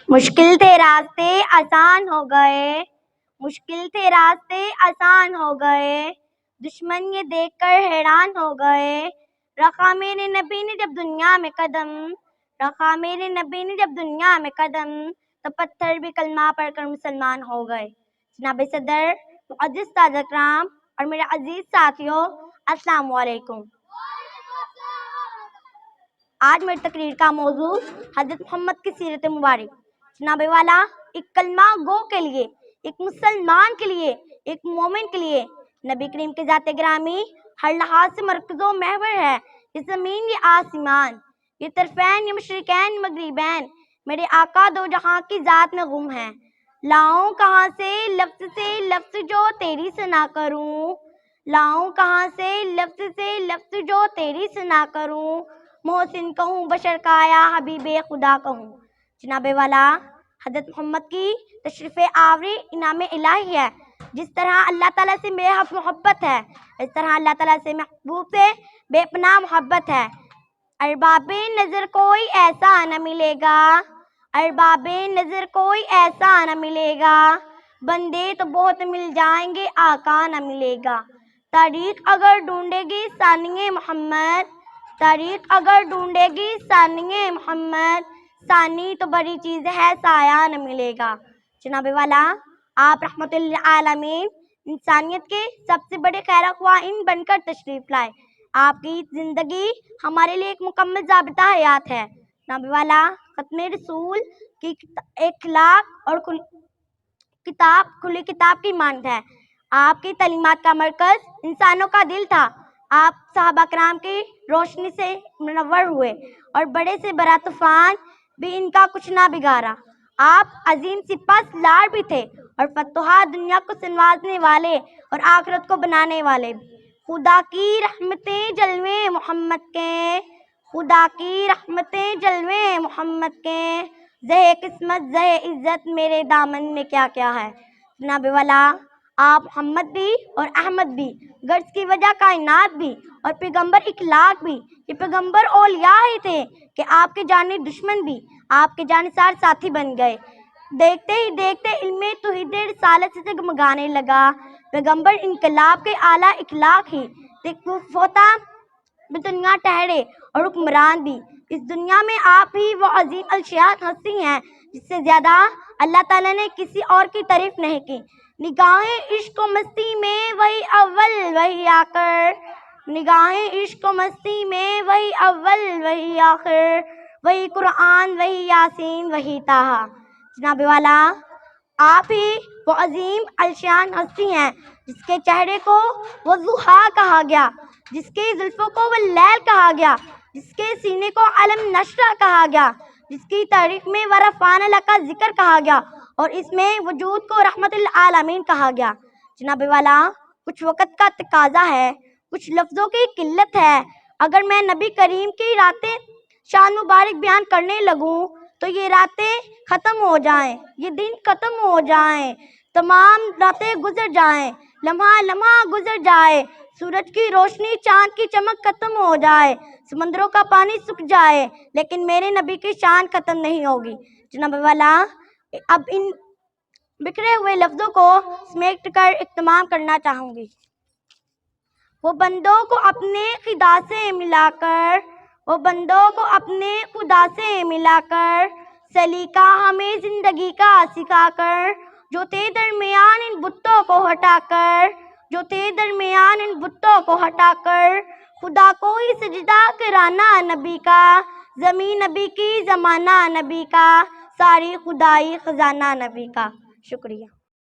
مشکل تھے راستے آسان ہو گئے، مشکل تھے راستے آسان ہو گئے، دشمن یہ دیکھ کر حیران ہو گئے، رکھا میرے نبی نے جب دنیا میں قدم، رکھا میرے نبی نے جب دنیا میں قدم، تو پتھر بھی کلمہ پڑھ کر مسلمان ہو گئے۔ جناب صدر، معزز سادہ کرام اور میرے عزیز ساتھیوں، السلام علیکم۔ آج میری تقریر کا موضوع حضرت محمد کی سیرت مبارک۔ جناب والا، ایک کلمہ گو کے لیے، ایک مسلمان کے لیے، ایک مومن کے لیے نبی کریم کے ذات گرامی ہر لحاظ سے مرکز و محور ہے۔ یہ زمین، یہ آسمان، یہ طرفین، یہ مشرقین، مغربین، میرے آقا دو جہاں کی ذات میں گم ہے۔ لاؤں کہاں سے لفظ جو تیری ثنا کروں، لاؤں کہاں سے لفظ جو تیری ثنا کروں، محسن کہوں بشر کا یا حبیب خدا کہوں۔ جناب والا، حضرت محمد کی تشریف آوری انعام الہی ہے۔ جس طرح اللہ تعالیٰ سے بے حد محبت ہے، اس طرح اللہ تعالیٰ سے محبوب سے بے پناہ محبت ہے۔ ارباب نظر کوئی ایسا نہ ملے گا، ارباب نظر کوئی ایسا نہ ملے گا، بندے تو بہت مل جائیں گے آقا نہ ملے گا۔ تاریخ اگر ڈھونڈے گی ثانی محمد، تاریخ اگر ڈھونڈے گی ثانی محمد، ثانی تو بڑی چیز ہے سایہ نہ ملے گا۔ جناب والا، آپ رحمت للعالمین، انسانیت کے سب سے بڑے خیر خواہین بن کر تشریف لائے۔ آپ کی زندگی ہمارے لیے ایک مکمل ضابطہ حیات ہے۔ جناب والا، ختم رسول کی اخلاق اور کھلی کتاب کی مانند ہے۔ آپ کی تعلیمات کا مرکز انسانوں کا دل تھا۔ آپ صحابہ کرام کی روشنی سے منور ہوئے اور بڑے سے بڑا طوفان بھی ان کا کچھ نہ بگاڑا۔ آپ عظیم سپہ سالار بھی تھے اور فتوحات دنیا کو سنوارنے والے اور آخرت کو بنانے والے۔ خدا کی رحمتیں جلوے محمد کے، خدا کی رحمتیں جلوے محمد کے، زہ قسمت زہ عزت میرے دامن میں کیا کیا ہے۔ جناب والا، آپ محمد بھی اور احمد بھی، غرض کی وجہ کائنات بھی اور پیغمبر اخلاق بھی، یہ پیغمبر اولیاء ہی تھے کہ آپ کے جانی دشمن بھی آپ کے جانثار ساتھی بن گئے۔ دیکھتے ہی دیکھتے علم توحید رسالت سے جگمگانے لگا۔ پیغمبر انقلاب کے اعلیٰ اخلاق ہی ہوتا بھی دنیا ٹھہرے اور حکمران بھی۔ اس دنیا میں آپ ہی وہ عظیم الشان ہستی ہیں جس سے زیادہ اللہ تعالیٰ نے کسی اور کی تعریف نہیں کی۔ نگاہیں عشق و مستی میں وہی اول وہی آخر، نگاہیں عشق و مستی میں وہی اول وہی آخر، وہی قرآن وہی یاسین وہی طٰہٰ۔ جناب والا، آپ ہی وہ عظیم الشان ہستی ہیں جس کے چہرے کو وہ ضحیٰ کہا گیا، جس کے زلفوں کو وہ لیل کہا گیا، جس کے سینے کو علم نشرہ کہا گیا، جس کی تاریخ میں ورفعنا لک ذکر کہا گیا اور اس میں وجود کو رحمت للعالمین کہا گیا۔ جناب والا، کچھ وقت کا تقاضا ہے، کچھ لفظوں کی قلت ہے۔ اگر میں نبی کریم کی راتیں شان مبارک بیان کرنے لگوں تو یہ راتیں ختم ہو جائیں، یہ دن ختم ہو جائیں، تمام راتیں گزر جائیں، لمحہ لمحہ گزر جائے، سورج کی روشنی چاند کی چمک ختم ہو جائے، سمندروں کا پانی سوکھ جائے، لیکن میرے نبی کی شان ختم نہیں ہوگی۔ جناب والا، اب ان بکھرے ہوئے لفظوں کو سمیٹ کر اختتام کرنا چاہوں گی۔ وہ بندوں کو اپنے خدا سے ملا کر، وہ بندوں کو اپنے خدا سے ملا کر، سلیقہ ہمیں زندگی کا سکھا کر، جو تھے درمیان ان بتوں کو ہٹا کر، جو تھے درمیان ان بتوں کو ہٹا کر، خدا کو ہی سجدہ کرانا نبی کا، زمین نبی کی زمانہ نبی کا، ساری خدائی خزانہ نبی کا۔ شکریہ۔